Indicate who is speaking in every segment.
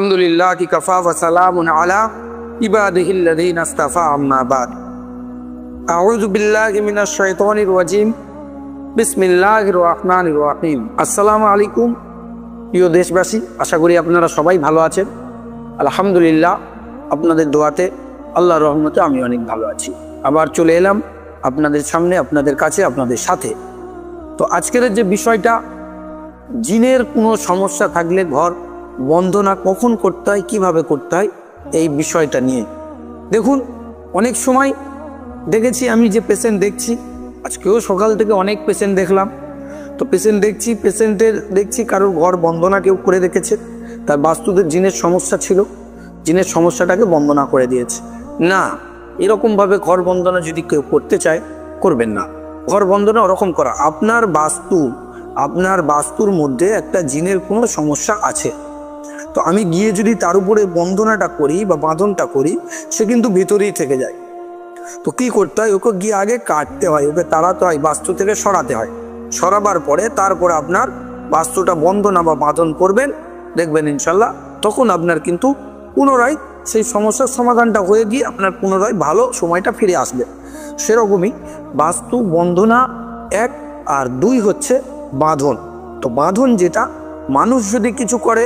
Speaker 1: আলহামদুলিল্লাহ কি কাফা ওয়া সালামুন আলা ইবাদিহিল্লাযীনা ইসতাফা আম্মা বাদ আউযু বিল্লাহি মিনাশ শাইতানির রাজীম বিসমিল্লাহির রহমানির রহিম। আসসালামু আলাইকুম প্রিয় দেশবাসী, আশা করি আপনারা সবাই ভালো আছেন। আলহামদুলিল্লাহ আপনাদের দোয়াতে আল্লাহর রহমতে আমি অনেক ভালো আছি। আবার চলে এলাম আপনাদের সামনে, আপনাদের কাছে, আপনাদের সাথে। তো আজকের যে বিষয়টা, জিনের কোনো সমস্যা থাকলে ঘর বন্ধনা কখন করতে হয়, কীভাবে করতে হয়, এই বিষয়টা নিয়ে দেখুন। অনেক সময় দেখেছি আমি, যে পেশেন্ট দেখছি, আজকেও সকাল থেকে অনেক পেশেন্ট দেখলাম। তো পেশেন্ট দেখছি কারোর ঘর বন্ধনা কেউ করে রেখেছে, তার বাস্তুতে জিনের সমস্যা ছিল, জিনের সমস্যাটাকে বন্ধনা করে দিয়েছে। না, এরকমভাবে ঘর বন্ধনা যদি কেউ করতে চায় করবেন না। ঘর বন্ধনা ওরকম করা, আপনার বাস্তুর মধ্যে একটা জিনের কোনো সমস্যা আছে, তো আমি গিয়ে যদি তার উপরে বন্ধনাটা করি বা বাঁধনটা করি, সে কিন্তু ভিতরেই থেকে যায়। তো কি করতে হয়, ওকে গিয়ে আগে কাটতে হয়, ওকে তাড়াতে হয়, বাস্তু থেকে সরাতে হয়। সরাবার পরে তারপরে আপনার বাস্তুটা বন্ধনা বা বাঁধন করবেন, দেখবেন ইনশাল্লাহ তখন আপনার কিন্তু পুনরায় সেই সমস্যার সমাধানটা হয়ে গিয়ে আপনার পুনরায় ভালো সময়টা ফিরে আসবে। সেরকমই বাস্তু বন্ধনা 1, আর 2 হচ্ছে বাঁধন। তো বাঁধন যেটা, মানুষ যদি কিছু করে,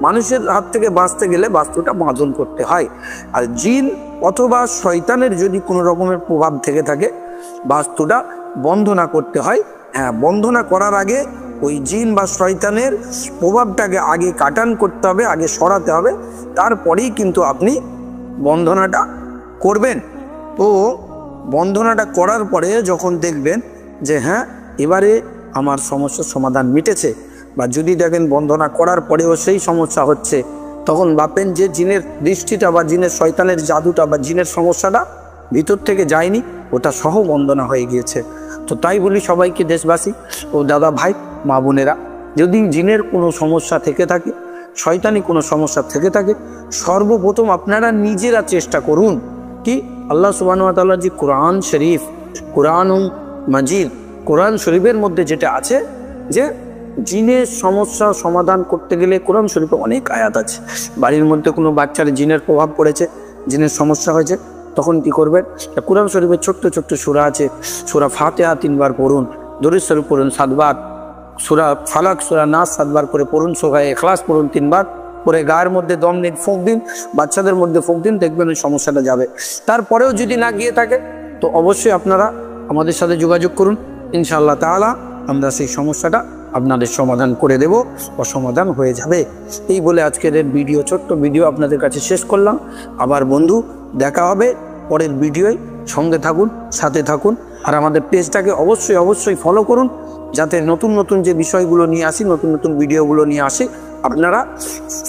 Speaker 1: মানুষের হাত থেকে বাঁচতে গেলে বাস্তুটা বাঁধন করতে হয়। আর জিন অথবা শয়তানের যদি কোনো রকমের প্রভাব থেকে থাকে, বাস্তুটা বন্ধনা করতে হয়। হ্যাঁ, বন্ধনা করার আগে ওই জিন বা শয়তানের প্রভাবটাকে আগে কাটান করতে হবে, আগে সরাতে হবে, তারপরেই কিন্তু আপনি বন্ধনাটা করবেন। তো বন্ধনাটা করার পরে যখন দেখবেন যে হ্যাঁ এবারে আমার সমস্যার সমাধান মিটেছে, বা যদি দেখেন বন্ধনা করার পরেও সেই সমস্যা হচ্ছে, তখন ভাববেন যে জিনের দৃষ্টিটা বা জিনের শয়তানের জাদুটা বা জিনের সমস্যাটা ভিতর থেকে যায়নি, ওটা সহ বন্ধনা হয়ে গিয়েছে। তো তাই বলি সবাইকে, দেশবাসী ও দাদা ভাই মা বোনেরা, যদি জিনের কোনো সমস্যা থেকে থাকে, শয়তানি কোনো সমস্যা থেকে থাকে, সর্বপ্রথম আপনারা নিজেরা চেষ্টা করুন কি আল্লাহ সুবহানাহু ওয়া তাআলার যে কোরআন শরীফ, কোরআনুল মাজিদ, কোরআন শরীফের মধ্যে যেটা আছে যে জিনের সমস্যা সমাধান করতে গেলে কোরআন শরীফে অনেক আয়াত আছে। বাড়ির মধ্যে কোনো বাচ্চার জিনের প্রভাব পড়েছে, জিনের সমস্যা হয়েছে, তখন কি করবেন, কোরআন শরীফের ছোট্ট ছোট্ট সূরা আছে। সূরা ফাতিহা 3 বার পড়ুন, দরুদ শরীফ পড়ুন 7 বার, সূরা ফালাক সূরা নাস 7 বার করে পড়ুন, সূরা ইখলাস পড়ুন 3 বার, পরে গায়ের মধ্যে দম নিন, ফুঁক দিন, বাচ্চাদের মধ্যে ফুঁক দিন, দেখবেন ওই সমস্যাটা যাবে। তারপরেও যদি না গিয়ে থাকে, তো অবশ্যই আপনারা আমাদের সাথে যোগাযোগ করুন, ইনশাআল্লাহ তাআলা আমরা সেই সমস্যাটা আপনাদের সমাধান করে দেব, সমাধান হয়ে যাবে। এই বলে আজকের ভিডিও, ছোট্ট ভিডিও আপনাদের কাছে শেষ করলাম। আবার বন্ধু দেখা হবে পরের ভিডিওয়, সঙ্গে থাকুন, সাথে থাকুন, আর আমাদের পেজটাকে অবশ্যই ফলো করুন, যাতে নতুন নতুন যে বিষয়গুলো নিয়ে আসি, নতুন নতুন ভিডিওগুলো নিয়ে আসি, আপনারা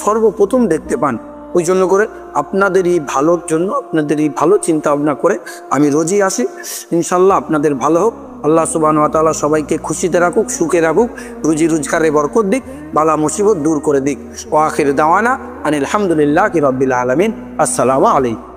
Speaker 1: সর্বপ্রথম দেখতে পান। ওই জন্য করে আপনাদের এই ভালোর জন্য, আপনাদের এই ভালো চিন্তা ভাবনা করে আমি রোজই আসি। ইনশাল্লাহ আপনাদের ভালো হোক, আল্লাহ সুবহানাহু ওয়া তাআলা সবাইকে খুশিতে রাখুক, সুখে রাখুক, রুজি রোজগারে বরকত দিক, বালা মুসিবত দূর করে দিক। ওয়া আখির দাওয়ানা আনিল হামদুলিল্লাহি রাব্বিল আলামিন। আসসালামু আলাইকুম।